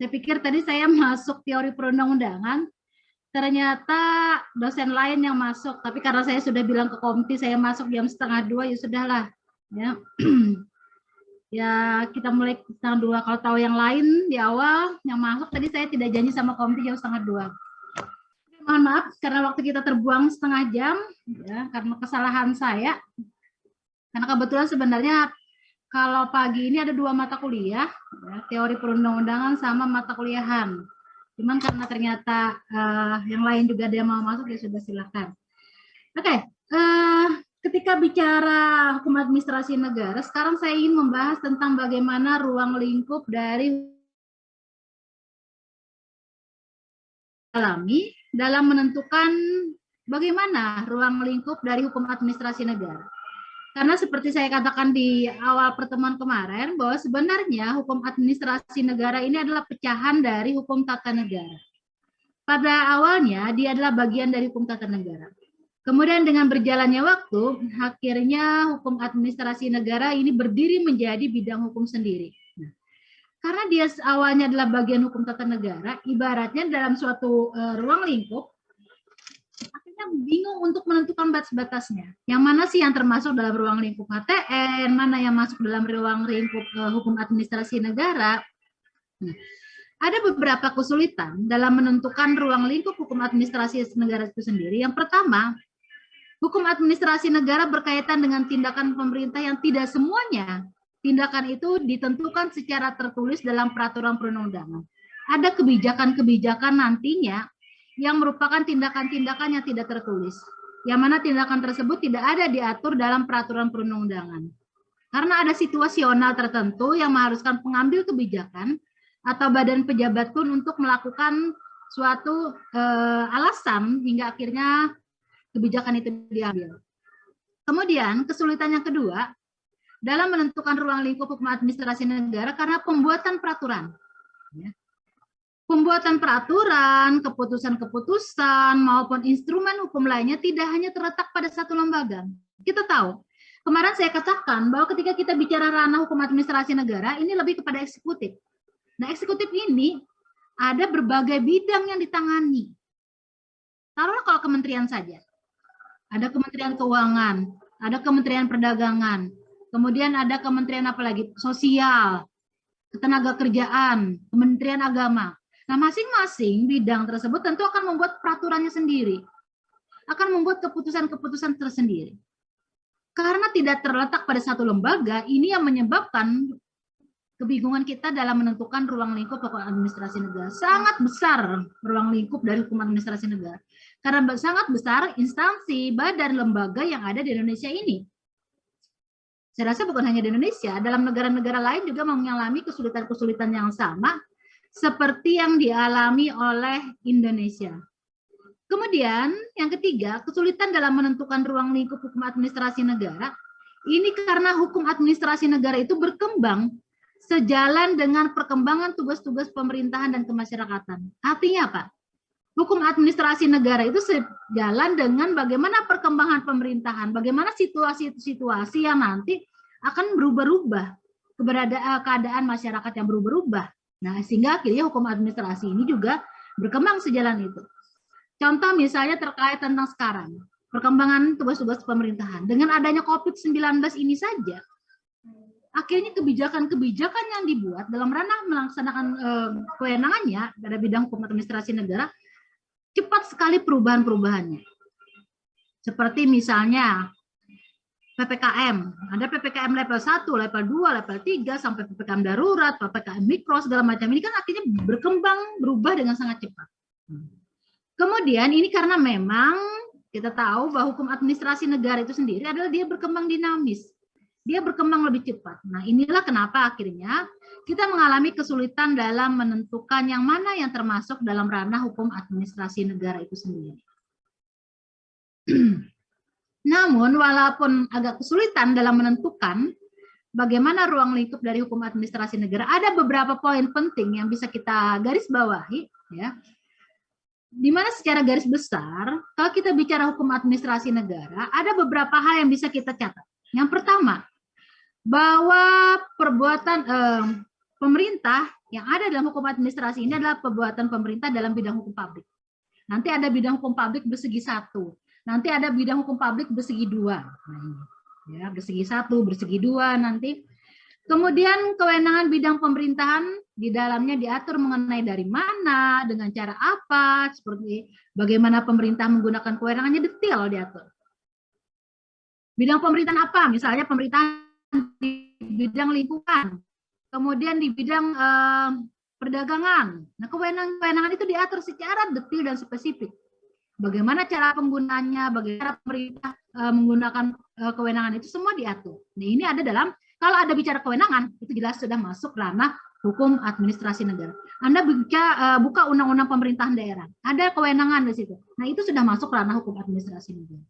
Saya pikir tadi saya masuk teori perundang-undangan, ternyata dosen lain yang masuk, tapi karena saya sudah bilang ke komite saya masuk jam 1:30, ya sudahlah. Ya. Ya kita mulai 1:30. Kalau tahu yang lain di awal yang masuk tadi saya tidak janji sama komite jam 1:30. Mohon maaf karena waktu kita terbuang 1/2 jam, ya, karena kesalahan saya. Karena kebetulan sebenarnya kalau pagi ini ada 2 mata kuliah, ya, teori perundang-undangan sama mata kuliahan. Cuman karena ternyata yang lain juga ada yang mau masuk, ya sudah silakan. Oke, ketika bicara hukum administrasi negara, sekarang saya ingin membahas tentang bagaimana ruang lingkup dari alami dalam menentukan bagaimana ruang lingkup dari hukum administrasi negara. Karena seperti saya katakan di awal pertemuan kemarin, bahwa sebenarnya hukum administrasi negara ini adalah pecahan dari hukum tata negara. Pada awalnya, dia adalah bagian dari hukum tata negara. Kemudian dengan berjalannya waktu, akhirnya hukum administrasi negara ini berdiri menjadi bidang hukum sendiri. Nah, karena dia awalnya adalah bagian hukum tata negara, ibaratnya dalam suatu ruang lingkup, akhirnya bingung untuk menentukan batas-batasnya. Yang mana sih yang termasuk dalam ruang lingkup HTN, mana yang masuk dalam ruang lingkup hukum administrasi negara. Nah, ada beberapa kesulitan dalam menentukan ruang lingkup hukum administrasi negara itu sendiri. Yang pertama, hukum administrasi negara berkaitan dengan tindakan pemerintah yang tidak semuanya tindakan itu ditentukan secara tertulis dalam peraturan perundang-undangan. Ada kebijakan-kebijakan nantinya yang merupakan tindakan-tindakan yang tidak tertulis, yang mana tindakan tersebut tidak ada diatur dalam peraturan perundang-undangan. Karena ada situasional tertentu yang mengharuskan pengambil kebijakan atau badan pejabat pun untuk melakukan suatu alasan hingga akhirnya kebijakan itu diambil. Kemudian kesulitan yang kedua dalam menentukan ruang lingkup hukum administrasi negara karena pembuatan peraturan. Pembuatan peraturan, keputusan-keputusan maupun instrumen hukum lainnya tidak hanya terletak pada satu lembaga. Kita tahu, kemarin saya katakan bahwa ketika kita bicara ranah hukum administrasi negara, ini lebih kepada eksekutif. Nah, eksekutif ini ada berbagai bidang yang ditangani. Taruhlah kalau kementerian saja. Ada Kementerian Keuangan, ada Kementerian Perdagangan, kemudian ada kementerian apa lagi? Sosial, Ketenagakerjaan, Kementerian Agama. Nah, masing-masing bidang tersebut tentu akan membuat peraturannya sendiri, akan membuat keputusan-keputusan tersendiri. Karena tidak terletak pada satu lembaga, ini yang menyebabkan kebingungan kita dalam menentukan ruang lingkup hukum administrasi negara. Sangat besar ruang lingkup dari hukum administrasi negara. Karena sangat besar instansi, badan, lembaga yang ada di Indonesia ini. Saya rasa bukan hanya di Indonesia, dalam negara-negara lain juga mengalami kesulitan-kesulitan yang sama, seperti yang dialami oleh Indonesia. Kemudian yang ketiga, kesulitan dalam menentukan ruang lingkup hukum administrasi negara, ini karena hukum administrasi negara itu berkembang sejalan dengan perkembangan tugas-tugas pemerintahan dan kemasyarakatan. Artinya apa? Hukum administrasi negara itu sejalan dengan bagaimana perkembangan pemerintahan, bagaimana situasi-situasi yang nanti akan berubah-ubah, keadaan masyarakat yang berubah-ubah. Nah, sehingga akhirnya hukum administrasi ini juga berkembang sejalan itu. Contoh misalnya terkait tentang sekarang, perkembangan tugas-tugas pemerintahan. Dengan adanya COVID-19 ini saja, akhirnya kebijakan-kebijakan yang dibuat dalam ranah melaksanakan kewenangannya pada bidang hukum administrasi negara, cepat sekali perubahan-perubahannya. Seperti misalnya PPKM, ada PPKM level 1, level 2, level 3, sampai PPKM darurat, PPKM mikro, segala macam. Ini kan akhirnya berkembang, berubah dengan sangat cepat. Kemudian ini karena memang kita tahu bahwa hukum administrasi negara itu sendiri adalah dia berkembang dinamis. Dia berkembang lebih cepat. Nah, inilah kenapa akhirnya kita mengalami kesulitan dalam menentukan yang mana yang termasuk dalam ranah hukum administrasi negara itu sendiri. Namun, walaupun agak kesulitan dalam menentukan bagaimana ruang lingkup dari hukum administrasi negara, ada beberapa poin penting yang bisa kita garis bawahi, ya. Di mana secara garis besar, kalau kita bicara hukum administrasi negara, ada beberapa hal yang bisa kita catat. Yang pertama, bahwa pemerintah yang ada dalam hukum administrasi ini adalah perbuatan pemerintah dalam bidang hukum publik. Nanti ada bidang hukum publik bersegi 1. Nanti ada bidang hukum publik bersegi 2. Nah, ini. Ya, bersegi 1, bersegi 2 nanti. Kemudian kewenangan bidang pemerintahan di dalamnya diatur mengenai dari mana, dengan cara apa, seperti bagaimana pemerintah menggunakan kewenangannya detail diatur. Bidang pemerintahan apa? Misalnya pemerintahan di bidang lingkungan, kemudian di bidang perdagangan. Nah, kewenangan itu diatur secara detail dan spesifik. Bagaimana cara penggunanya, bagaimana pemerintah menggunakan kewenangan itu semua diatur. Nah, ini ada dalam, kalau ada bicara kewenangan, itu jelas sudah masuk ranah hukum administrasi negara. Anda buka undang-undang pemerintahan daerah, ada kewenangan di situ. Nah, itu sudah masuk ranah hukum administrasi negara.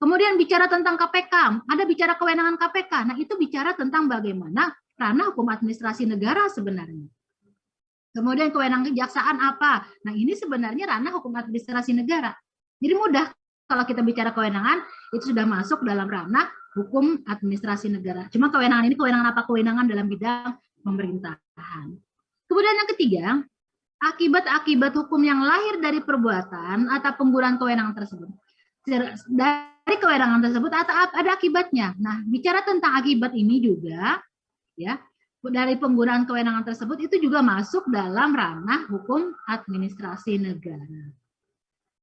Kemudian bicara tentang KPK, ada bicara kewenangan KPK. Nah, itu bicara tentang bagaimana ranah hukum administrasi negara sebenarnya. Kemudian kewenangan kejaksaan apa? Nah, ini sebenarnya ranah hukum administrasi negara. Jadi mudah kalau kita bicara kewenangan, itu sudah masuk dalam ranah hukum administrasi negara. Cuma kewenangan ini kewenangan apa? Kewenangan dalam bidang pemerintahan. Kemudian yang ketiga, akibat-akibat hukum yang lahir dari perbuatan atau penggunaan kewenangan tersebut. Dari kewenangan tersebut ada akibatnya. Nah, bicara tentang akibat ini juga, ya, dari penggunaan kewenangan tersebut itu juga masuk dalam ranah hukum administrasi negara.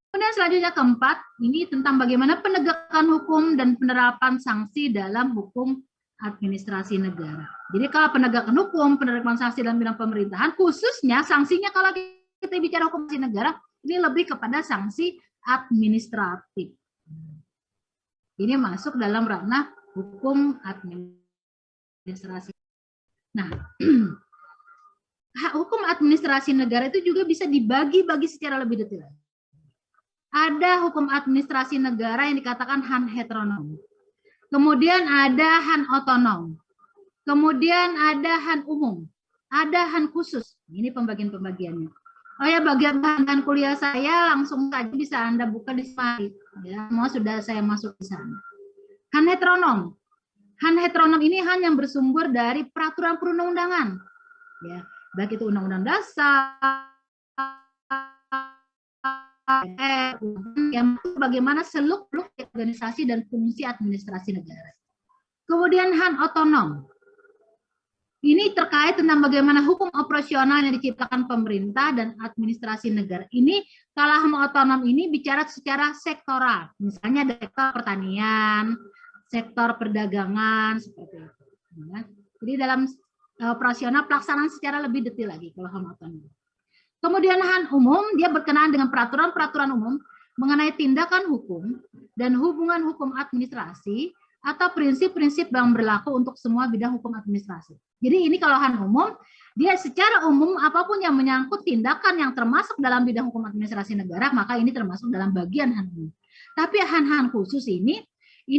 Kemudian selanjutnya keempat, ini tentang bagaimana penegakan hukum dan penerapan sanksi dalam hukum administrasi negara. Jadi kalau penegakan hukum, penerapan sanksi dalam bidang pemerintahan, khususnya sanksinya kalau kita bicara hukum administrasi negara, ini lebih kepada sanksi administratif. Ini masuk dalam ranah hukum administrasi. Nah, hukum administrasi negara itu juga bisa dibagi-bagi secara lebih detail. Ada hukum administrasi negara yang dikatakan han heteronom. Kemudian ada han otonom. Kemudian ada han umum. Ada han khusus. Ini pembagian-pembagiannya. Oh ya, bagian kuliah saya langsung saja bisa Anda buka di slide. Ya, semua sudah saya masuk di sana. Han heteronom. Han heteronom ini han yang bersumber dari peraturan perundang-undangan. Ya, baik itu undang-undang dasar, yang bagaimana seluk-beluk organisasi dan fungsi administrasi negara. Kemudian han otonom. Ini terkait tentang bagaimana hukum operasional yang diciptakan pemerintah dan administrasi negara. Ini kalau han otonom ini bicara secara sektoral. Misalnya ada sektor pertanian, sektor perdagangan, seperti itu. Jadi dalam operasional pelaksanaan secara lebih detail lagi kalau han otonom. Kemudian han umum, dia berkenaan dengan peraturan-peraturan umum mengenai tindakan hukum dan hubungan hukum administrasi atau prinsip-prinsip yang berlaku untuk semua bidang hukum administrasi. Jadi ini kalau han umum, dia secara umum apapun yang menyangkut tindakan yang termasuk dalam bidang hukum administrasi negara, maka ini termasuk dalam bagian han umum. Tapi han khusus ini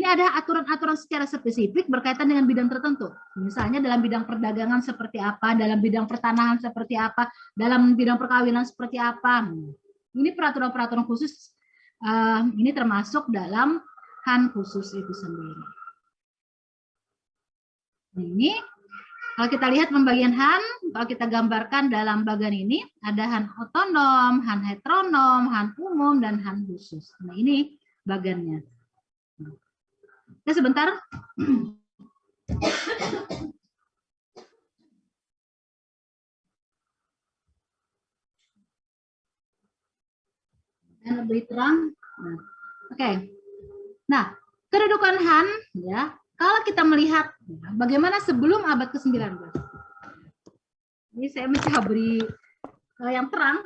ada aturan-aturan secara spesifik berkaitan dengan bidang tertentu. Misalnya dalam bidang perdagangan seperti apa, dalam bidang pertanahan seperti apa, dalam bidang perkawinan seperti apa. Ini peraturan-peraturan khusus, ini termasuk dalam han khusus itu sendiri. Ini kalau kita lihat pembagian han, kalau kita gambarkan dalam bagian ini ada han otonom, han heteronom, han umum, dan han khusus. Nah ini bagiannya. Ya sebentar. Dan lebih terang. Nah, oke. Nah, kedudukan han ya. Kalau kita melihat bagaimana sebelum abad ke-19. Ini saya mencoba beri yang terang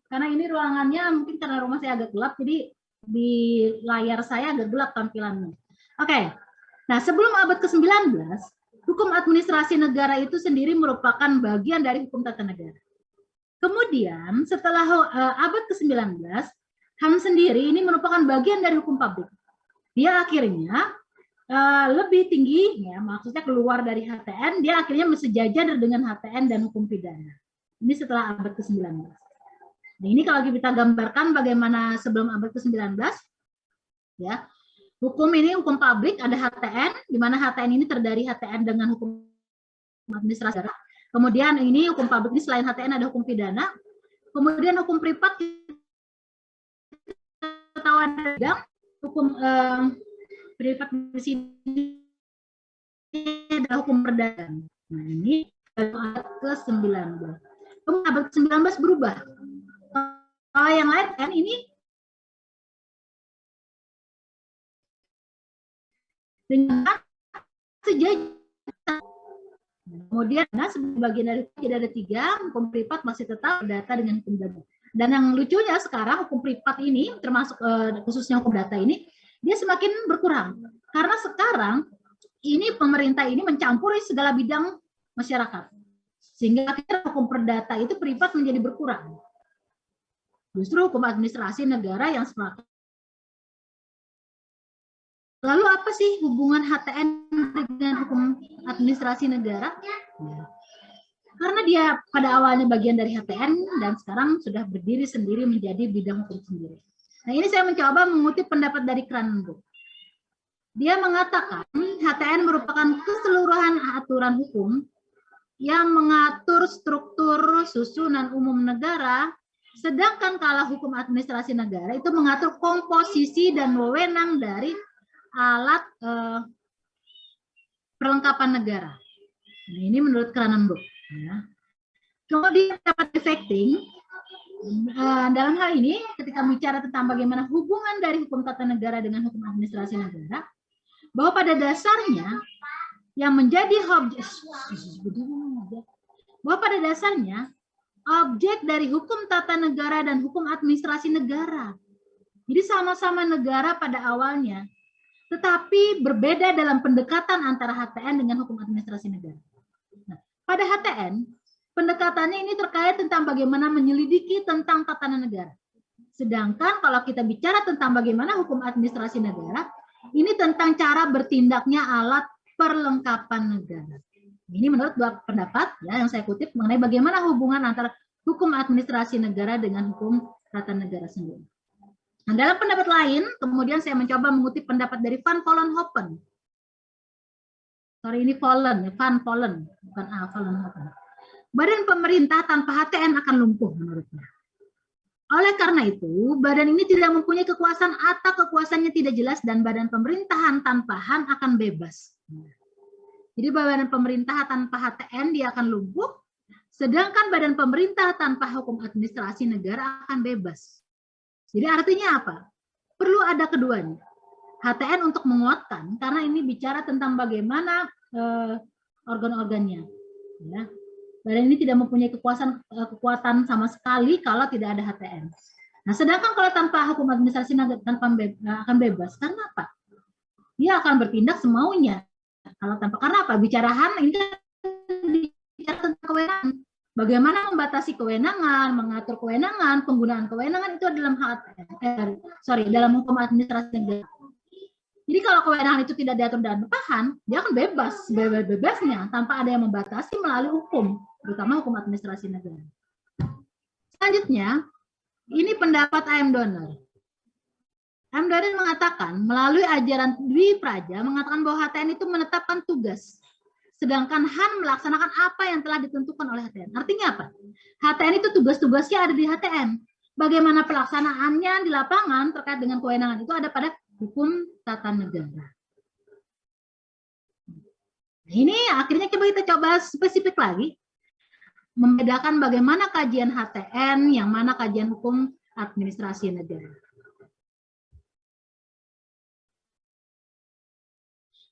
karena ini ruangannya mungkin karena rumah saya agak gelap, jadi di layar saya agak gelap tampilannya. Oke. Nah, sebelum abad ke-19, hukum administrasi negara itu sendiri merupakan bagian dari hukum tata negara. Kemudian setelah abad ke-19, han sendiri ini merupakan bagian dari hukum publik. Dia akhirnya lebih tinggi, ya, maksudnya keluar dari HTN, dia akhirnya sejajar dengan HTN dan hukum pidana. Ini setelah abad ke-19. Nah, ini kalau kita gambarkan bagaimana sebelum abad ke-19, ya, hukum ini hukum publik, ada HTN, di mana HTN ini terdiri HTN dengan hukum administrasi. Kemudian ini hukum publik ini selain HTN ada hukum pidana. Kemudian hukum privat kita tahu ada hukum privat di sini adalah hukum perdagangan. Nah, ini abad ke-19. Kemudian abad ke-19 berubah. Kalau yang lain kan ini dengan sejajar. Kemudian sebagian dari itu tidak ada 3, hukum privat masih tetap data dengan hukum data. Dan yang lucunya sekarang hukum privat ini termasuk khususnya hukum data ini dia semakin berkurang karena sekarang ini pemerintah ini mencampuri segala bidang masyarakat sehingga akhirnya hukum perdata itu privat menjadi berkurang. Justru hukum administrasi negara yang semakin. Lalu apa sih hubungan HTN dengan hukum administrasi negara? Ya. Karena dia pada awalnya bagian dari HTN dan sekarang sudah berdiri sendiri menjadi bidang hukum sendiri. Nah, ini saya mencoba mengutip pendapat dari Cranbrook. Dia mengatakan HTN merupakan keseluruhan aturan hukum yang mengatur struktur susunan umum negara, sedangkan kalau hukum administrasi negara itu mengatur komposisi dan wewenang dari alat perlengkapan negara. Nah, ini menurut Cranbrook. Ya. Kemudian dapat effecting dalam hal ini ketika bicara tentang bagaimana hubungan dari hukum tata negara dengan hukum administrasi negara, bahwa pada dasarnya yang menjadi objek dari hukum tata negara dan hukum administrasi negara. Jadi sama-sama negara pada awalnya, tetapi berbeda dalam pendekatan antara HTN dengan hukum administrasi negara. Nah, pada HTN, pendekatannya ini terkait tentang bagaimana menyelidiki tentang tatanan negara. Sedangkan kalau kita bicara tentang bagaimana hukum administrasi negara, ini tentang cara bertindaknya alat perlengkapan negara. Ini menurut dua pendapat ya, yang saya kutip mengenai bagaimana hubungan antara hukum administrasi negara dengan hukum tata negara sendiri. Nah, dalam pendapat lain, kemudian saya mencoba mengutip pendapat dari Van Vollenhoven. Sorry, ini Van Vollen, bukan Vollenhoven. Badan pemerintah tanpa HTN akan lumpuh menurutnya. Oleh karena itu, badan ini tidak mempunyai kekuasaan atau kekuasaannya tidak jelas dan badan pemerintahan tanpa HAN akan bebas. Jadi badan pemerintah tanpa HTN dia akan lumpuh, sedangkan badan pemerintah tanpa hukum administrasi negara akan bebas. Jadi artinya apa? Perlu ada keduanya. HTN untuk menguatkan, karena ini bicara tentang bagaimana organ-organnya. Ya. Badan ini tidak mempunyai kekuatan sama sekali kalau tidak ada HTN. Nah, sedangkan kalau tanpa hukum administrasi akan bebas, karena apa? Dia akan bertindak semaunya. Kalau tanpa, karena apa? Bicara HAN ini kan bicara tentang kewenangan. Bagaimana membatasi kewenangan, mengatur kewenangan, penggunaan kewenangan itu dalam dalam hukum administrasi negara. Jadi kalau kewenangan itu tidak diatur dalam HAN, dia akan bebas-bebasnya tanpa ada yang membatasi melalui hukum, terutama hukum administrasi negara. Selanjutnya, ini pendapat A.M. Donner. A.M. Donner mengatakan melalui ajaran Dwi Praja mengatakan bahwa HTN itu menetapkan tugas, sedangkan HAN melaksanakan apa yang telah ditentukan oleh HTN. Artinya apa? HTN itu tugas-tugasnya ada di HTN. Bagaimana pelaksanaannya di lapangan terkait dengan kewenangan itu ada pada hukum tata negara. Ini akhirnya kita coba spesifik lagi, membedakan bagaimana kajian HTN, yang mana kajian hukum administrasi negara.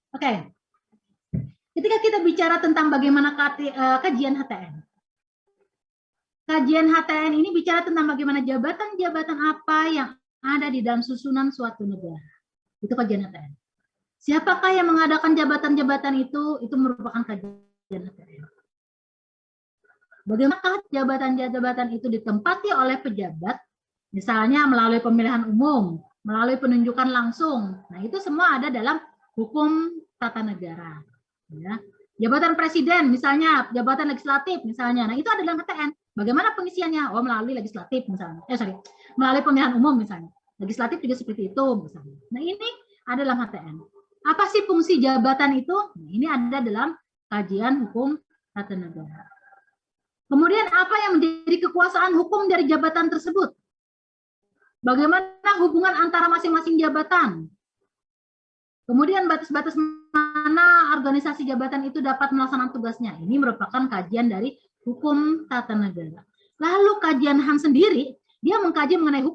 Oke, ketika kita bicara tentang bagaimana kajian HTN, kajian HTN ini bicara tentang bagaimana jabatan-jabatan apa yang ada di dalam susunan suatu negara. Itu kajian HTN. Siapakah yang mengadakan jabatan-jabatan itu merupakan kajian HTN. Bagaimana jabatan-jabatan itu ditempati oleh pejabat, misalnya melalui pemilihan umum, melalui penunjukan langsung. Nah, itu semua ada dalam hukum tata negara. Ya. Jabatan presiden, misalnya, jabatan legislatif, misalnya. Nah, itu ada dalam HTN. Bagaimana pengisiannya? Oh, melalui legislatif, misalnya. Melalui pemilihan umum, misalnya. Legislatif juga seperti itu, misalnya. Nah, ini ada dalam HTN. Apa sih fungsi jabatan itu? Nah, ini ada dalam kajian hukum tata negara. Kemudian apa yang menjadi kekuasaan hukum dari jabatan tersebut? Bagaimana hubungan antara masing-masing jabatan? Kemudian batas-batas mana organisasi jabatan itu dapat melaksanakan tugasnya. Ini merupakan kajian dari hukum tata negara. Lalu kajian Han sendiri, dia mengkaji mengenai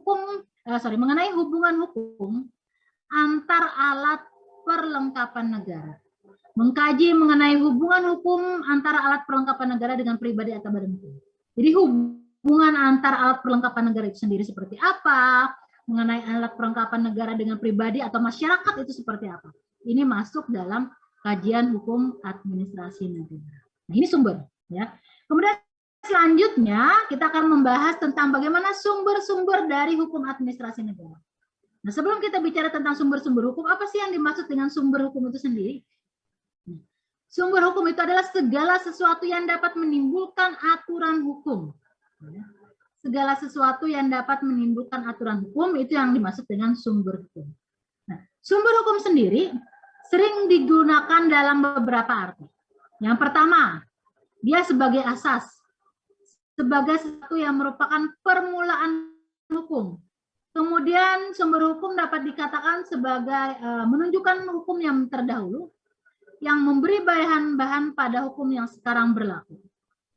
mengenai hubungan hukum antar alat perlengkapan negara. Mengkaji mengenai hubungan hukum antara alat perlengkapan negara dengan pribadi atau badan hukum. Jadi hubungan antar alat perlengkapan negara itu sendiri seperti apa, mengenai alat perlengkapan negara dengan pribadi atau masyarakat itu seperti apa. Ini masuk dalam kajian hukum administrasi negara. Nah, ini sumber, ya. Kemudian selanjutnya kita akan membahas tentang bagaimana sumber-sumber dari hukum administrasi negara. Nah, sebelum kita bicara tentang sumber-sumber hukum, apa sih yang dimaksud dengan sumber hukum itu sendiri? Sumber hukum itu adalah segala sesuatu yang dapat menimbulkan aturan hukum. Segala sesuatu yang dapat menimbulkan aturan hukum itu yang dimaksud dengan sumber hukum. Nah, sumber hukum sendiri sering digunakan dalam beberapa arti. Yang pertama, dia sebagai asas, sebagai sesuatu yang merupakan permulaan hukum. Kemudian sumber hukum dapat dikatakan sebagai menunjukkan hukum yang terdahulu, yang memberi bahan-bahan pada hukum yang sekarang berlaku.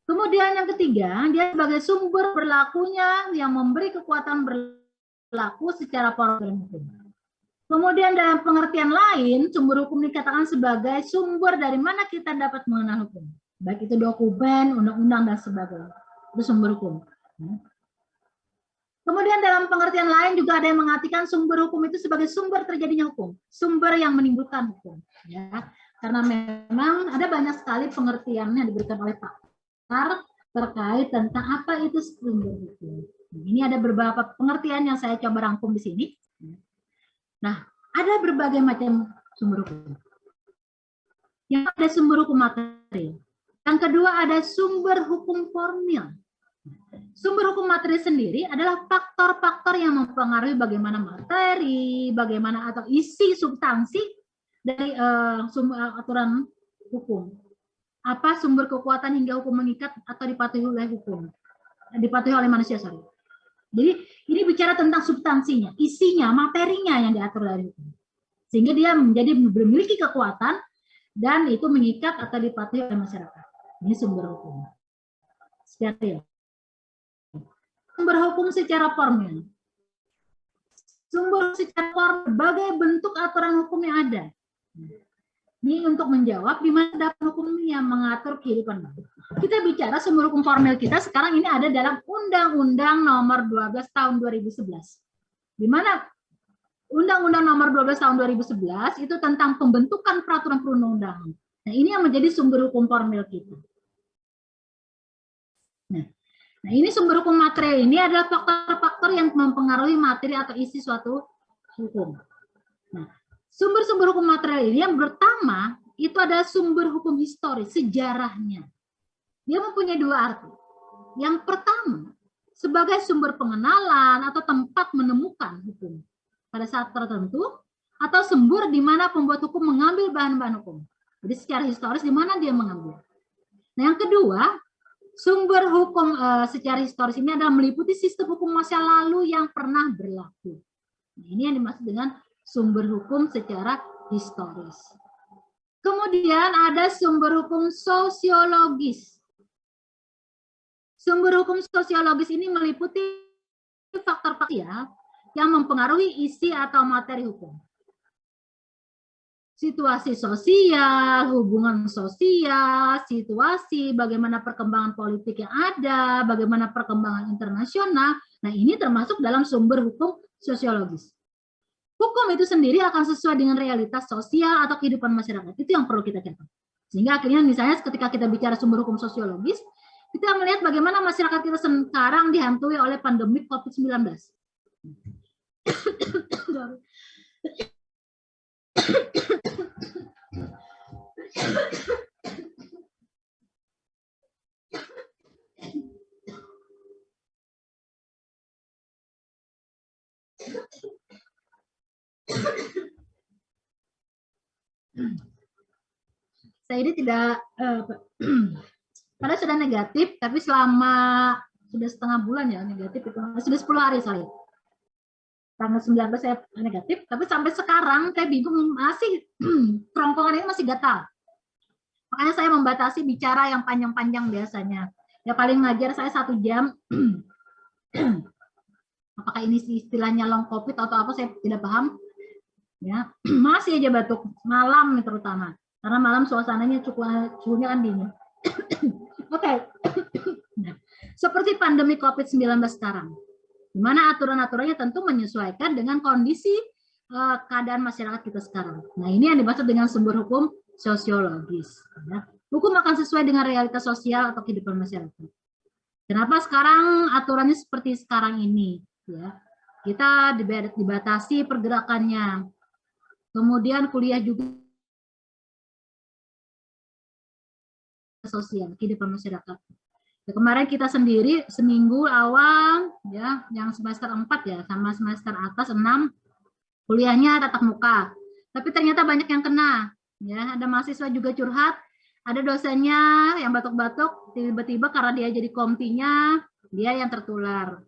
Kemudian yang ketiga, dia sebagai sumber berlakunya yang memberi kekuatan berlaku secara program hukum. Kemudian dalam pengertian lain, sumber hukum dikatakan sebagai sumber dari mana kita dapat mengenal hukum. Baik itu dokumen, undang-undang, dan sebagainya. Itu sumber hukum. Kemudian dalam pengertian lain juga ada yang mengartikan sumber hukum itu sebagai sumber terjadinya hukum. Sumber yang menimbulkan hukum. Ya. Karena memang ada banyak sekali pengertian yang diberikan oleh Pak terkait tentang apa itu sumber hukum. Ini ada beberapa pengertian yang saya coba rangkum di sini. Nah, ada berbagai macam sumber hukum. Yang ada sumber hukum materi. Yang kedua ada sumber hukum formil. Sumber hukum materi sendiri adalah faktor-faktor yang mempengaruhi bagaimana materi, bagaimana atau isi substansi dari aturan hukum. Apa sumber kekuatan hingga hukum mengikat atau dipatuhi oleh hukum, dipatuhi oleh manusia, sorry. Jadi ini bicara tentang substansinya, isinya, materinya yang diatur dari hukum, sehingga dia menjadi memiliki kekuatan dan itu mengikat atau dipatuhi oleh masyarakat. Ini sumber hukum. Sekian. Sumber hukum secara formil. Sumber secara formil berbagai bentuk aturan hukum yang ada. Ini untuk menjawab di mana dapat hukum yang mengatur kehidupan. Kita bicara sumber hukum formil kita sekarang ini ada dalam Undang-Undang Nomor 12 Tahun 2011. Di mana Undang-Undang Nomor 12 Tahun 2011 itu tentang pembentukan peraturan perundang-undangan. Nah, ini yang menjadi sumber hukum formil kita. Nah, ini sumber hukum materi ini adalah faktor-faktor yang mempengaruhi materi atau isi suatu hukum. Nah, sumber-sumber hukum material ini yang pertama itu adalah sumber hukum historis, sejarahnya. Dia mempunyai dua arti. Yang pertama, sebagai sumber pengenalan atau tempat menemukan hukum pada saat tertentu, atau sumber di mana pembuat hukum mengambil bahan-bahan hukum. Jadi secara historis di mana dia mengambil. Nah, yang kedua, sumber hukum secara historis ini adalah meliputi sistem hukum masa lalu yang pernah berlaku. Nah, ini yang dimaksud dengan sumber hukum secara historis. Kemudian ada sumber hukum sosiologis. Sumber hukum sosiologis ini meliputi faktor-faktor yang mempengaruhi isi atau materi hukum. Situasi sosial, hubungan sosial, situasi, bagaimana perkembangan politik yang ada, bagaimana perkembangan internasional. Nah, ini termasuk dalam sumber hukum sosiologis. Hukum itu sendiri akan sesuai dengan realitas sosial atau kehidupan masyarakat. Itu yang perlu kita catat. Sehingga akhirnya misalnya ketika kita bicara sumber hukum sosiologis, kita melihat bagaimana masyarakat kita sekarang dihantui oleh pandemi COVID-19. Saya ini tidak Padahal sudah negatif, tapi selama sudah setengah bulan ya negatif itu, sudah 10 hari sorry. Tanggal 19 saya negatif, tapi sampai sekarang saya bingung masih kerongkongan ini masih gatal. Makanya saya membatasi bicara yang panjang-panjang biasanya. Ya paling ngajar saya 1 jam. Apakah ini istilahnya long covid atau apa saya tidak paham. Ya, masih aja batuk malam terutama. Karena malam suasananya cukup suhunya kan dingin. Oke. Nah, seperti pandemi COVID-19 sekarang. Di mana aturan-aturannya tentu menyesuaikan dengan kondisi keadaan masyarakat kita sekarang. Nah, ini yang dimaksud dengan sumber hukum sosiologis. Ya. Hukum akan sesuai dengan realitas sosial atau kehidupan masyarakat. Kenapa sekarang aturannya seperti sekarang ini? Ya, kita dibatasi pergerakannya. Kemudian kuliah juga sosial, kehidupan masyarakat. Ya, kemarin kita sendiri seminggu awal ya, yang semester 4 ya, sama semester atas 6 kuliahnya tatap muka. Tapi ternyata banyak yang kena. Ya, ada mahasiswa juga curhat, ada dosennya yang batuk-batuk tiba-tiba karena dia jadi kompinya, dia yang tertular.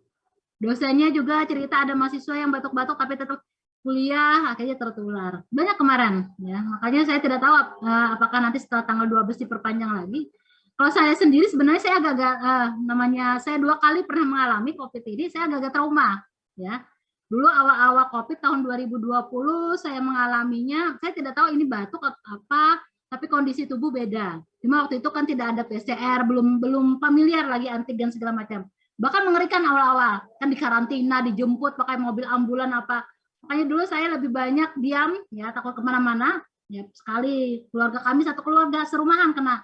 Dosennya juga cerita ada mahasiswa yang batuk-batuk tapi tetap kuliah akhirnya tertular. Banyak kemarin ya. Makanya saya tidak tahu apakah nanti setelah tanggal 12 diperpanjang lagi. Kalau saya sendiri sebenarnya saya agak-agak saya 2 kali pernah mengalami COVID ini, saya agak-agak trauma ya. Dulu awal-awal COVID tahun 2020 saya mengalaminya, saya tidak tahu ini batuk atau apa, tapi kondisi tubuh beda. Cuma waktu itu kan tidak ada PCR, belum familiar lagi antigen segala macam. Bahkan mengerikan awal-awal, kan di karantina, dijemput pakai mobil ambulan apa. Makanya dulu saya lebih banyak diam, ya takut kemana-mana. Ya, sekali keluarga kami satu keluarga serumahan kena.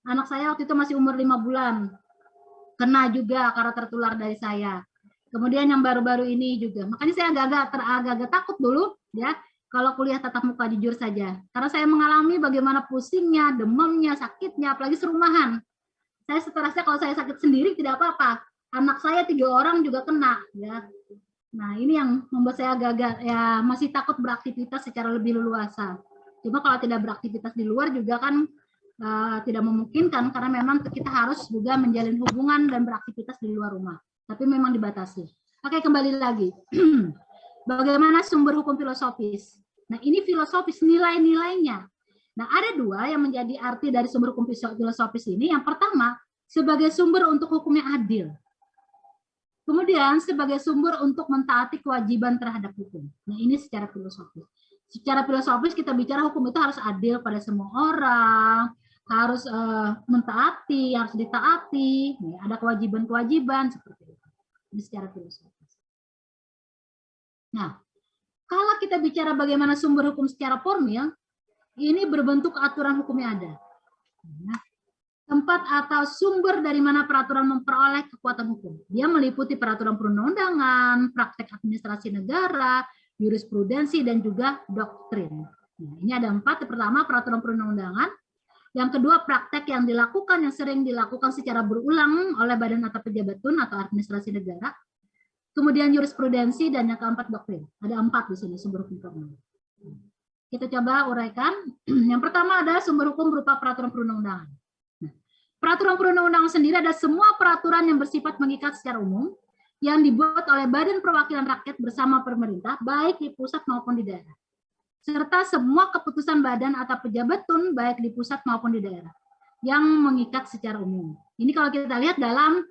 Anak saya waktu itu masih umur 5 bulan, kena juga karena tertular dari saya. Kemudian yang baru-baru ini juga. Makanya saya agak-agak takut dulu, ya kalau kuliah tatap muka jujur saja. Karena saya mengalami bagaimana pusingnya, demamnya, sakitnya, apalagi serumahan. Saya seterusnya kalau saya sakit sendiri tidak apa-apa. Anak saya 3 orang juga kena, ya. Nah, ini yang membuat saya agak-agak ya masih takut beraktivitas secara lebih leluasa. Cuma kalau tidak beraktivitas di luar juga kan tidak memungkinkan karena memang kita harus juga menjalin hubungan dan beraktivitas di luar rumah. Tapi memang dibatasi. Oke, kembali lagi. Bagaimana sumber hukum filosofis? Nah, ini filosofis nilai-nilainya. Nah, ada 2 yang menjadi arti dari sumber hukum filosofis ini. Yang pertama, sebagai sumber untuk hukum yang adil. Kemudian sebagai sumber untuk mentaati kewajiban terhadap hukum. Nah, ini secara filosofis. Secara filosofis kita bicara hukum itu harus adil pada semua orang, harus mentaati, harus ditaati, ada kewajiban-kewajiban seperti itu. Ini secara filosofis. Nah, kalau kita bicara bagaimana sumber hukum secara formil, ini berbentuk aturan hukum yang ada. Tempat atau sumber dari mana peraturan memperoleh kekuatan hukum. Dia meliputi peraturan perundang-undangan, praktek administrasi negara, jurisprudensi, dan juga doktrin. Nah, ini ada 4. Yang pertama, peraturan perundang-undangan. Yang kedua, praktek yang dilakukan, yang sering dilakukan secara berulang oleh badan atau pejabatun atau administrasi negara. Kemudian jurisprudensi, dan yang keempat, doktrin. Ada 4 di sini sumber hukum formal. Kita coba uraikan. Yang pertama ada sumber hukum berupa peraturan perundang-undangan. Peraturan perundang-undangan sendiri ada semua peraturan yang bersifat mengikat secara umum yang dibuat oleh Badan Perwakilan Rakyat bersama pemerintah, baik di pusat maupun di daerah. Serta semua keputusan badan atau pejabatun, baik di pusat maupun di daerah, yang mengikat secara umum. Ini kalau kita lihat dalam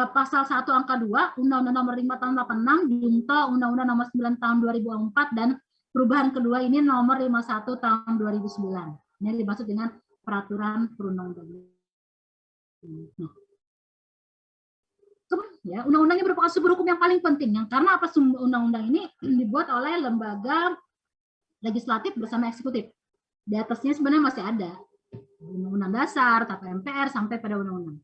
pasal 1 angka 2, Undang-Undang nomor 5 tahun 86, junto Undang-Undang nomor 9 tahun 2004, dan perubahan kedua ini nomor 51 tahun 2009. Ini dimaksud dengan peraturan perundang-undangan. Nah, ya, undang-undangnya merupakan sumber hukum yang paling penting. Karena apa, undang-undang ini dibuat oleh lembaga legislatif bersama eksekutif. Di atasnya sebenarnya masih ada undang-undang dasar, tata MPR, sampai pada undang-undang.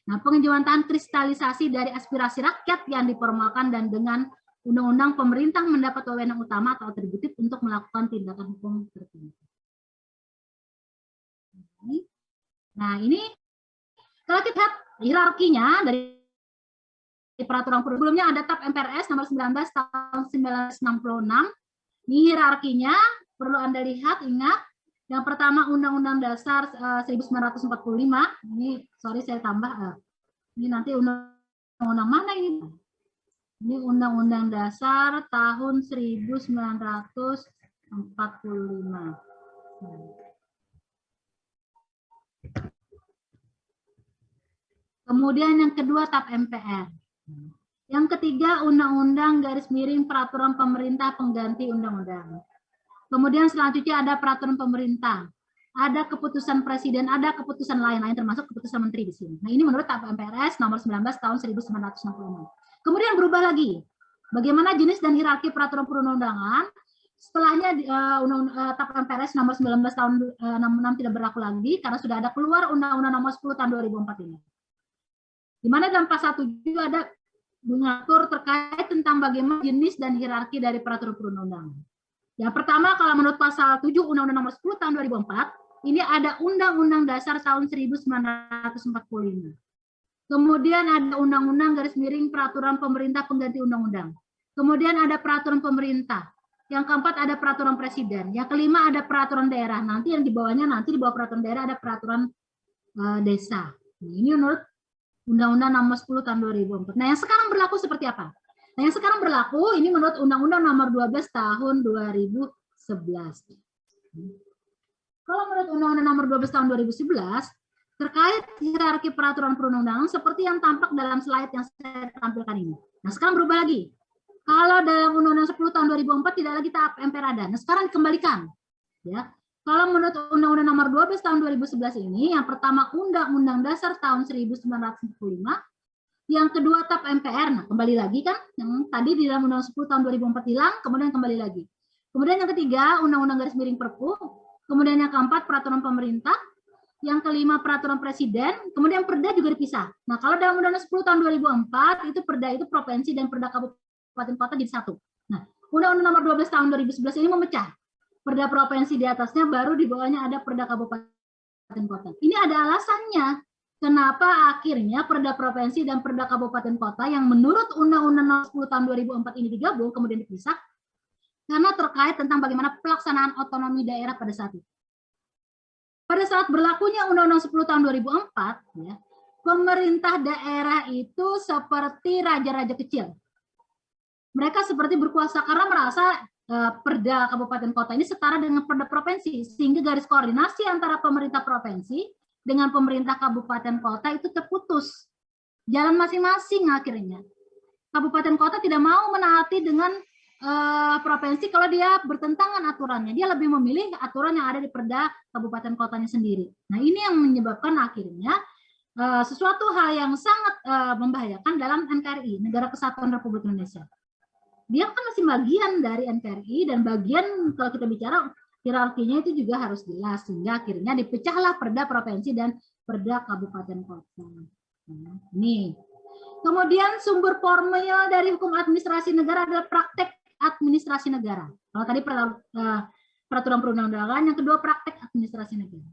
Nah, pengejawantahan kristalisasi dari aspirasi rakyat yang diformalkan dan dengan undang-undang pemerintah mendapat wewenang utama atau atributif untuk melakukan tindakan hukum tertentu. Nah, ini kalau kita lihat hierarkinya dari peraturan sebelumnya ada TAP MPRS nomor 19 tahun 1966. Ini hierarkinya perlu Anda lihat, ingat. Yang pertama Undang-Undang Dasar 1945. Ini sorry saya tambah. Ini nanti undang-undang mana ini? Ini Undang-Undang Dasar tahun 1945. Kemudian yang kedua TAP MPR. Yang ketiga Undang-Undang garis miring Peraturan Pemerintah pengganti Undang-Undang. Kemudian selanjutnya ada peraturan pemerintah, ada keputusan presiden, ada keputusan lain-lain termasuk keputusan menteri di sini. Nah, ini menurut TAP MPRS nomor 19 tahun 1966. Kemudian berubah lagi. Bagaimana jenis dan hierarki peraturan perundang-undangan? Setelahnya TAP MPRS nomor 19 tahun 66 tidak berlaku lagi karena sudah ada keluar Undang-Undang nomor 10 tahun 2004 ini. Di mana dalam pasal 7 ada mengatur terkait tentang bagaimana jenis dan hierarki dari peraturan perundang-undangan. Yang pertama, kalau menurut pasal 7 Undang-Undang nomor 10 tahun 2004, ini ada Undang-Undang Dasar tahun 1945. Kemudian ada Undang-Undang garis miring Peraturan Pemerintah pengganti Undang-Undang. Kemudian ada peraturan pemerintah. Yang keempat ada peraturan presiden. Yang kelima ada peraturan daerah. Nanti yang di bawahnya nanti di bawah peraturan daerah ada peraturan desa. Ini menurut Undang-Undang nomor 10 tahun 2004. Nah, yang sekarang berlaku seperti apa? Nah, yang sekarang berlaku ini menurut Undang-Undang nomor 12 tahun 2011. Kalau menurut Undang-Undang nomor 12 tahun 2011, terkait hierarki peraturan perundang-undangan seperti yang tampak dalam slide yang saya tampilkan ini. Nah, sekarang berubah lagi. Kalau dalam Undang-Undang 10 tahun 2004 tidak lagi TAP MPR ada. Nah, sekarang dikembalikan. Ya. Kalau menurut Undang-Undang nomor 12 tahun 2011 ini, yang pertama Undang-Undang Dasar tahun 1945, yang kedua TAP MPR. Nah, kembali lagi kan, yang tadi di dalam Undang-Undang 10 tahun 2004 hilang, kemudian kembali lagi. Kemudian yang ketiga, Undang-Undang garis miring Perpu. Kemudian yang keempat, peraturan pemerintah. Yang kelima, peraturan presiden. Kemudian perda juga dipisah. Nah, kalau dalam Undang-Undang 10 tahun 2004, itu perda itu provinsi dan perda kabupaten kota jadi satu. Nah, Undang-Undang nomor 12 tahun 2011 ini memecah. Perda provinsi di atasnya, baru di bawahnya ada perda kabupaten kota. Ini ada alasannya. Kenapa akhirnya perda provinsi dan perda kabupaten kota yang menurut Undang-Undang 10 tahun 2004 ini digabung kemudian dipisah? Karena terkait tentang bagaimana pelaksanaan otonomi daerah pada saat itu. Pada saat berlakunya Undang-Undang 10 tahun 2004, ya, pemerintah daerah itu seperti raja-raja kecil. Mereka seperti berkuasa karena merasa perda kabupaten kota ini setara dengan perda provinsi, sehingga garis koordinasi antara pemerintah provinsi dengan pemerintah kabupaten kota itu terputus. Jalan masing-masing akhirnya. Kabupaten kota tidak mau menaati dengan provinsi kalau dia bertentangan aturannya. Dia lebih memilih aturan yang ada di perda kabupaten kotanya sendiri. Nah, ini yang menyebabkan akhirnya sesuatu hal yang sangat membahayakan dalam NKRI, Negara Kesatuan Republik Indonesia. Dia kan masih bagian dari NKRI dan bagian kalau kita bicara hierarkinya itu juga harus jelas, sehingga akhirnya dipecahlah perda provinsi dan perda kabupaten kota. Nah, ini. Kemudian sumber formil dari hukum administrasi negara adalah praktek administrasi negara. Kalau tadi peraturan perundang-undangan, yang kedua praktek administrasi negara.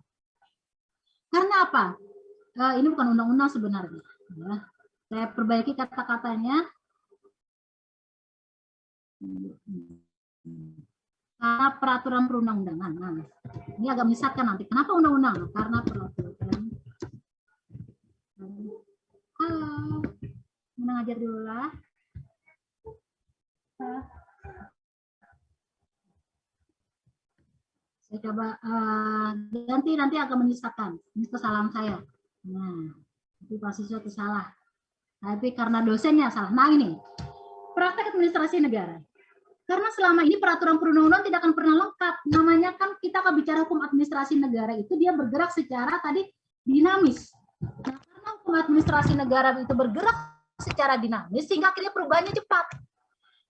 Karena apa? Ini bukan undang-undang sebenarnya. Ya. Saya perbaiki kata-katanya. Karena peraturan perundang-undangan. Nah, ini agak menyesatkan nanti. Kenapa undang-undang? Karena peraturan. Halo, mengajar dulu lah. Saya coba nanti agak menyesatkan. Ini kesalahan saya. Nah, itu pasti suatu salah. Tapi karena dosennya salah. Nah, ini praktek administrasi negara. Karena selama ini peraturan perundang-undangan tidak akan pernah lengkap. Namanya kan kita akan bicara hukum administrasi negara itu dia bergerak secara tadi dinamis. Nah, karena hukum administrasi negara itu bergerak secara dinamis sehingga akhirnya perubahannya cepat.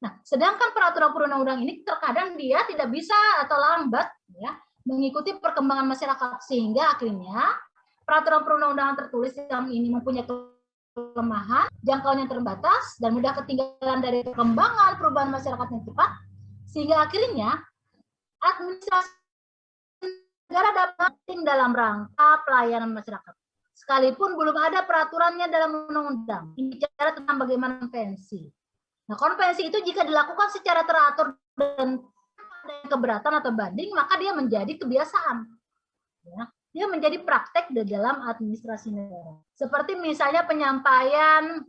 Nah, sedangkan peraturan perundang-undangan ini terkadang dia tidak bisa atau lambat ya mengikuti perkembangan masyarakat sehingga akhirnya peraturan perundang-undangan tertulis yang ini mempunyai kelemahan, jangkauannya terbatas, dan mudah ketinggalan dari perkembangan perubahan masyarakat yang cepat, sehingga akhirnya administrasi negara dapat penting dalam rangka pelayanan masyarakat. Sekalipun belum ada peraturannya dalam undang-undang, ini bicara tentang bagaimana konvensi. Nah, konvensi itu jika dilakukan secara teratur dan keberatan atau banding, maka dia menjadi kebiasaan. Ya, dia menjadi praktek di dalam administrasi negara. Seperti misalnya penyampaian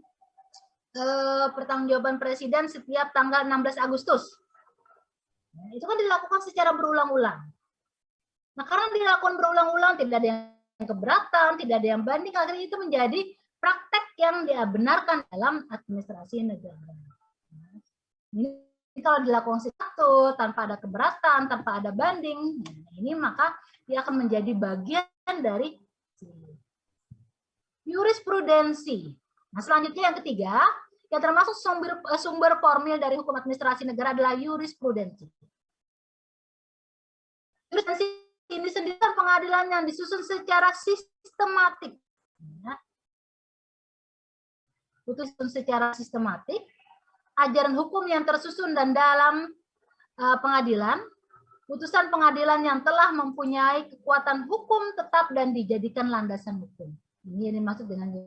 pertanggungjawaban presiden setiap tanggal 16 Agustus. Nah, itu kan dilakukan secara berulang-ulang. Nah, karena dilakukan berulang-ulang, tidak ada yang keberatan, tidak ada yang banding, akhirnya itu menjadi praktek yang dibenarkan dalam administrasi negara. Ini kalau dilakukan satu tanpa ada keberatan, tanpa ada banding, ini maka dia akan menjadi bagian dari jurisprudensi. Nah, selanjutnya yang ketiga, yang termasuk sumber formil dari hukum administrasi negara adalah jurisprudensi. Jurisprudensi ini sendiri pengadilan yang disusun secara sistematik. Ya. Putusan secara sistematik, ajaran hukum yang tersusun dan dalam pengadilan, putusan pengadilan yang telah mempunyai kekuatan hukum tetap dan dijadikan landasan hukum. Ini yang dimaksud dengan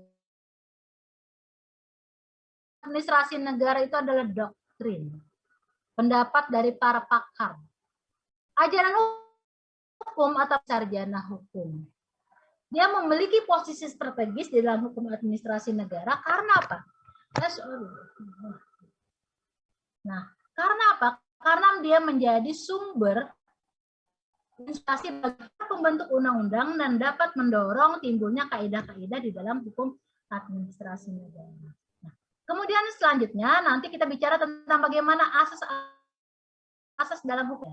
administrasi negara itu adalah doktrin, pendapat dari para pakar, ajaran hukum atau sarjana hukum. Dia memiliki posisi strategis di dalam hukum administrasi negara karena apa? Nah, karena apa? Karena dia menjadi sumber inspirasi bagi pembentuk undang-undang dan dapat mendorong timbulnya kaidah-kaidah di dalam hukum administrasi negara. Nah, kemudian selanjutnya nanti kita bicara tentang bagaimana asas dalam hukum.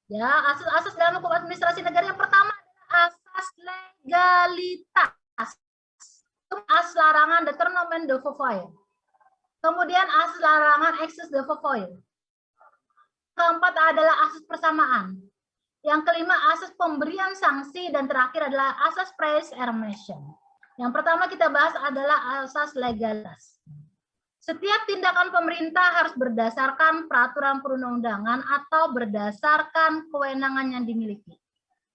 Ya, asas dalam hukum administrasi negara yang pertama adalah asas legalitas. Asas larangan determinant de favour. Kemudian asas larangan excess de favour. Keempat adalah asas persamaan. Yang kelima asas pemberian sanksi dan terakhir adalah asas preservation. Yang pertama kita bahas adalah asas legalitas. Setiap tindakan pemerintah harus berdasarkan peraturan perundang-undangan atau berdasarkan kewenangan yang dimiliki.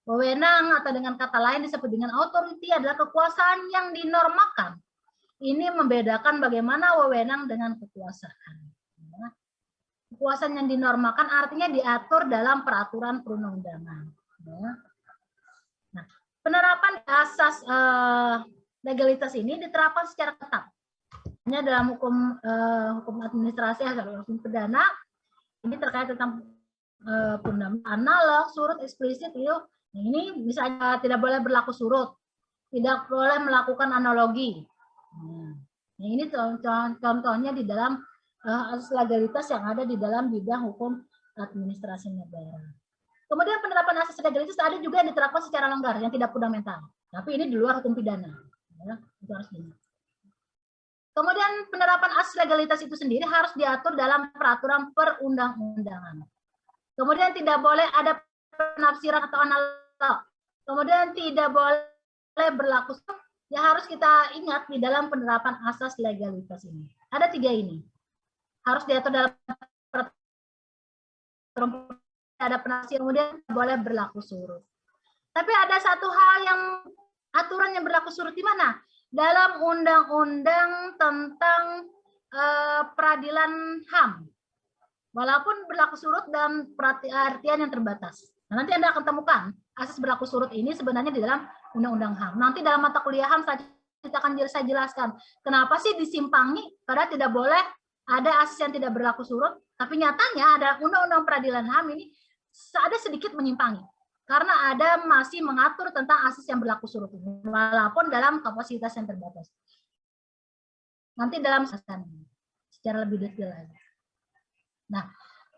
Wewenang atau dengan kata lain disebut dengan authority adalah kekuasaan yang dinormakan. Ini membedakan bagaimana wewenang dengan kekuasaan. Kekuasaan yang dinormakan artinya diatur dalam peraturan perundang-undangan. Nah, penerapan asas legalitas ini diterapkan secara ketat. Hanya dalam hukum administrasi atau hukum pidana ini terkait tentang analog, surut, eksplisit itu. Ini misalnya tidak boleh berlaku surut, tidak boleh melakukan analogi. Nah, ini contohnya di dalam asas legalitas yang ada di dalam bidang hukum administrasi negara. Kemudian penerapan asas legalitas ada juga yang diterapkan secara longgar, yang tidak fundamental. Tapi ini di luar hukum pidana. Ya, itu harus diingat. Kemudian penerapan asas legalitas itu sendiri harus diatur dalam peraturan perundang-undangan. Kemudian tidak boleh ada penafsiran atau analog. Kemudian tidak boleh berlaku. Ya harus kita ingat di dalam penerapan asas legalitas ini. Ada 3 ini. Harus diatur dalam peraturan, ada penafsiran, kemudian boleh berlaku surut. Tapi ada satu hal yang aturan yang berlaku surut di mana? Dalam undang-undang tentang peradilan HAM. Walaupun berlaku surut dan artian yang terbatas. Nah, nanti Anda akan temukan asas berlaku surut ini sebenarnya di dalam undang-undang HAM. Nanti dalam mata kuliah HAM saya akan jelaskan kenapa sih disimpangi padahal tidak boleh ada asas yang tidak berlaku surut, tapi nyatanya ada undang-undang peradilan HAM ini ada sedikit menyimpangi. Karena ada masih mengatur tentang asas yang berlaku surut ini, walaupun dalam kapasitas yang terbatas. Nanti dalam secara lebih detail lagi. Nah,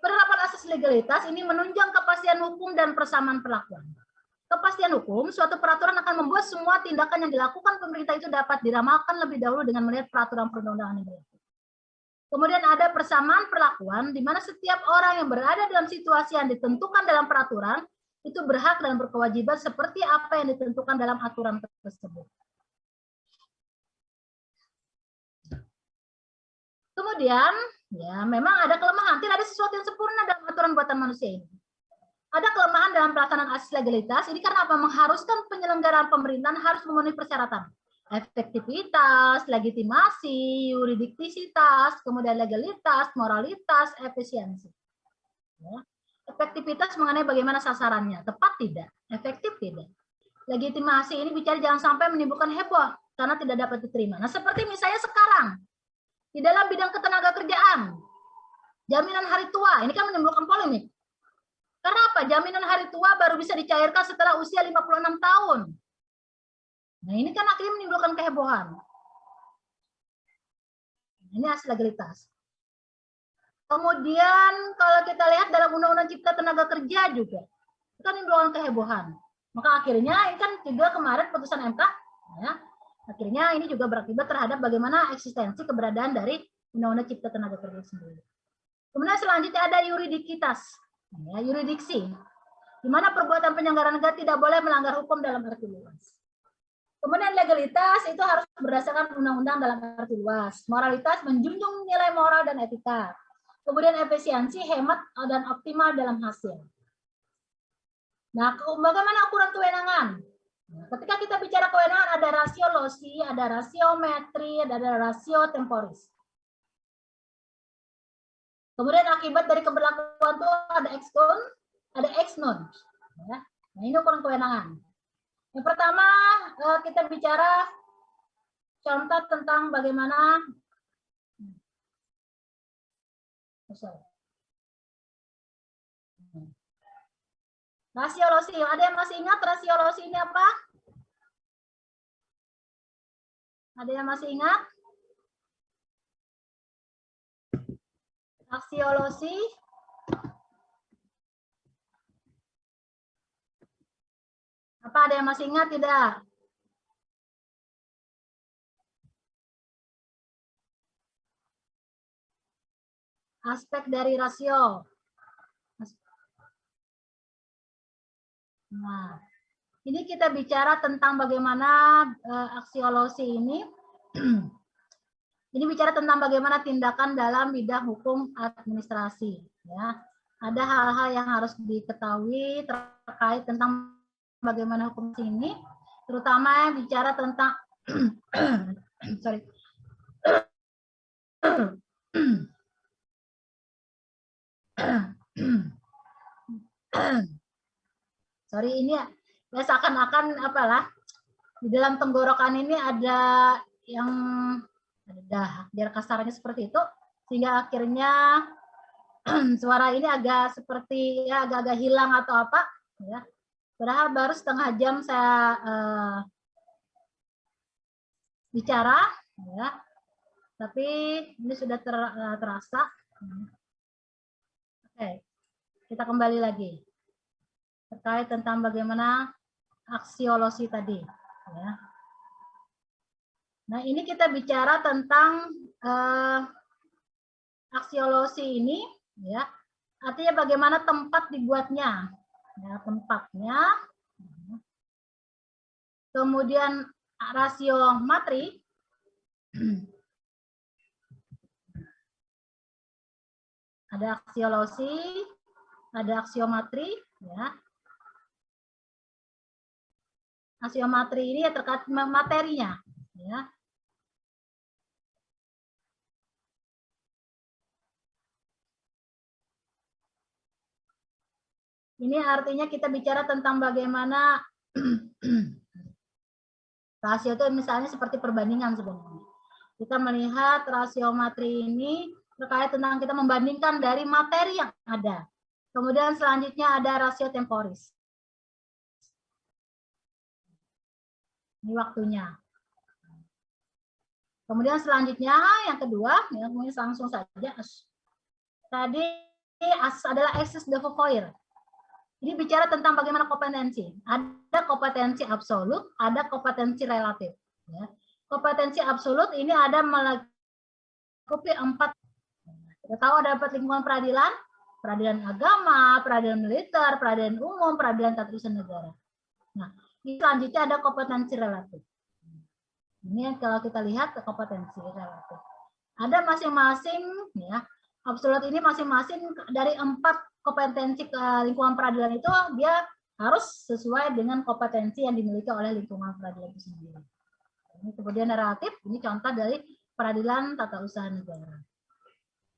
penerapan asas legalitas ini menunjang kepastian hukum dan persamaan perlakuan. Kepastian hukum, suatu peraturan akan membuat semua tindakan yang dilakukan pemerintah itu dapat diramalkan lebih dahulu dengan melihat peraturan perundang-undangan yang berlaku. Kemudian ada persamaan perlakuan, di mana setiap orang yang berada dalam situasi yang ditentukan dalam peraturan, itu berhak dan berkewajiban seperti apa yang ditentukan dalam aturan tersebut. Kemudian, ya memang ada kelemahan, tidak ada sesuatu yang sempurna dalam aturan buatan manusia ini. Ada kelemahan dalam pelaksanaan asas legalitas, ini karena apa? Mengharuskan penyelenggaraan pemerintahan harus memenuhi persyaratan. Efektivitas, legitimasi, yuridiktivitas, kemudian legalitas, moralitas, efisiensi. Ya. Efektivitas mengenai bagaimana sasarannya, tepat tidak, efektif tidak. Legitimasi ini bicara jangan sampai menimbulkan heboh karena tidak dapat diterima. Nah, seperti misalnya sekarang di dalam bidang ketenaga kerjaan, jaminan hari tua ini kan menimbulkan polemik. Karena apa? Jaminan hari tua baru bisa dicairkan setelah usia 56 tahun. Nah, ini kan akhirnya menimbulkan kehebohan. Ini hasil legalitas. Kemudian kalau kita lihat dalam Undang-Undang Cipta Tenaga Kerja juga, itu kan menimbulkan kehebohan. Maka akhirnya ini kan juga kemarin putusan MK, ya, akhirnya ini juga berakibat terhadap bagaimana eksistensi keberadaan dari Undang-Undang Cipta Tenaga Kerja sendiri. Kemudian selanjutnya ada yuridikitas, ya, yuridiksi, di mana perbuatan penyelenggara negara tidak boleh melanggar hukum dalam arti luas. Kemudian legalitas itu harus berdasarkan undang-undang dalam arti luas. Moralitas menjunjung nilai moral dan etika. Kemudian efisiensi, hemat, dan optimal dalam hasil. Nah, bagaimana ukuran kewenangan? Nah, ketika kita bicara kewenangan, ada rasio loci, ada rasio metri, ada rasio temporis. Kemudian akibat dari keberlakuan itu ada ex non, ada ex non. Ya. Nah, ini ukuran kewenangan. Yang pertama, kita bicara contoh tentang bagaimana rasio loci. Ada yang masih ingat rasio loci ini apa? Ada yang masih ingat? Rasio loci. Apa ada yang masih ingat tidak? Aspek dari rasio. Nah, ini kita bicara tentang bagaimana aksiolosi ini. Ini bicara tentang bagaimana tindakan dalam bidang hukum administrasi. Ya, ada hal-hal yang harus diketahui terkait tentang bagaimana hukum ini, terutama yang bicara tentang sorry. Sorry, ini ya seakan-akan apalah di dalam tenggorokan ini ada yang ada biar kasarnya seperti itu sehingga akhirnya suara ini agak seperti ya agak-agak hilang atau apa ya. Padahal baru setengah jam saya bicara ya. Tapi ini sudah terasa. Oke. Kita kembali lagi terkait tentang bagaimana aksiolosi tadi ya. Nah, ini kita bicara tentang aksiolosi ini ya. Artinya bagaimana tempat dibuatnya. Ya, tempatnya. Kemudian rasio matri. Ada aksiolosi, ada aksiomatri ya. Aksiomatri ini ya terkait materinya ya. Ini artinya kita bicara tentang bagaimana rasio itu misalnya seperti perbandingan sebenarnya. Kita melihat rasio matri ini terkait tentang kita membandingkan dari materi yang ada. Kemudian selanjutnya ada rasio temporis. Ini waktunya. Kemudian selanjutnya yang kedua, ya, langsung saja. Tadi adalah excess de voir. Ini bicara tentang bagaimana kompetensi. Ada kompetensi absolut, ada kompetensi relatif. Ya. Kompetensi absolut ini ada melengkapi 4. Kita tahu ada 4 lingkungan peradilan, peradilan agama, peradilan militer, peradilan umum, peradilan tata usaha negara. Nah, ini selanjutnya ada kompetensi relatif. Ini kalau kita lihat kompetensi relatif. Ada masing-masing, ya, absolut ini masing-masing dari 4 kompetensi lingkungan peradilan itu dia harus sesuai dengan kompetensi yang dimiliki oleh lingkungan peradilan itu sendiri. Ini kemudian relatif, ini contoh dari peradilan tata usaha negara.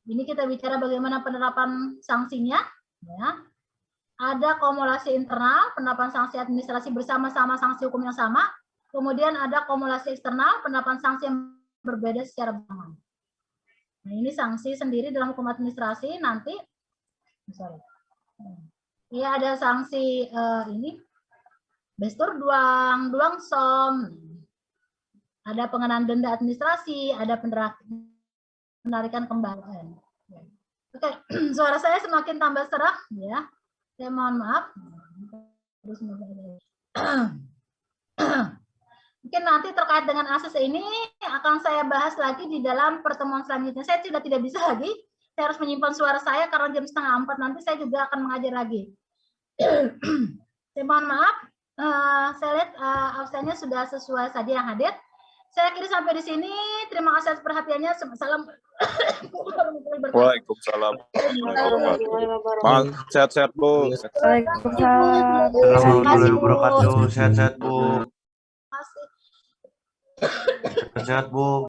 Ini kita bicara bagaimana penerapan sanksinya. Ya. Ada kumulasi internal, penerapan sanksi administrasi bersama-sama sanksi hukum yang sama. Kemudian ada kumulasi eksternal, penerapan sanksi yang berbeda secara bersamaan. Nah, ini sanksi sendiri dalam hukum administrasi nanti. Ya, ada sanksi ini bestur duang, duang som. Ada pengenaan denda administrasi, ada penarikan kembali. Oke, suara saya semakin tambah serak ya. Saya mohon maaf. Mungkin nanti terkait dengan ACC ini akan saya bahas lagi di dalam pertemuan selanjutnya. Saya tidak bisa lagi. Saya harus menyimpan suara saya karena jam 3:30 nanti saya juga akan mengajar lagi. Saya mohon maaf. Saya lihat absennya sudah sesuai saja yang hadir. Saya kira sampai di sini. Terima kasih atas perhatiannya. Salam. Waalaikumsalam. Sehat-sehat, Bu. Waalaikumsalam. Warahmatullahi wabarakatuh. Sehat-sehat, Bu. Terima kasih. Sehat, Bu.